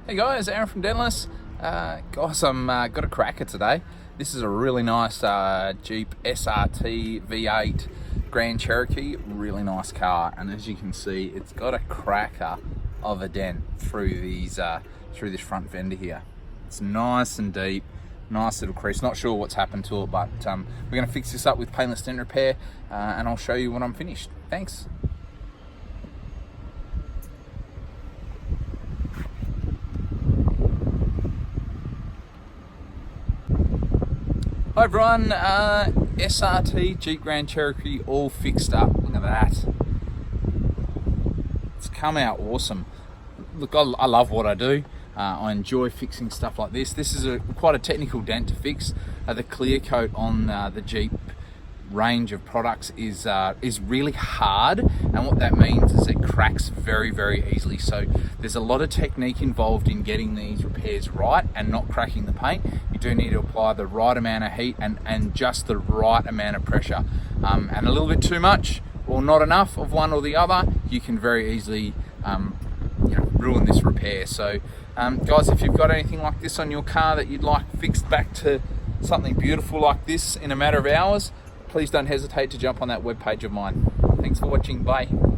Hey guys, Aaron from Dentless. Guys, I'm got a cracker today. This is a really nice Jeep SRT V8 Grand Cherokee. Really nice car, and as you can see, it's got a cracker of a dent through these through this front fender here. It's nice and deep, nice little crease. Not sure what's happened to it, but we're going to fix this up with paintless dent repair, and I'll show you when I'm finished. Thanks. Hi everyone, SRT Jeep Grand Cherokee all fixed up. Look at that. It's come out awesome. Look, I love what I do. I enjoy fixing stuff like this. This is quite a technical dent to fix. The clear coat on the Jeep range of products is really hard, and what that means is it cracks very easily. So there's a lot of technique involved in getting these repairs right and not cracking the paint. You do need to apply the right amount of heat and just the right amount of pressure, and a little bit too much or not enough of one or the other, you can very easily ruin this repair. So guys, if you've got anything like this on your car that you'd like fixed back to something beautiful like this in a matter of hours, please don't hesitate to jump on that webpage of mine. Thanks for watching. Bye.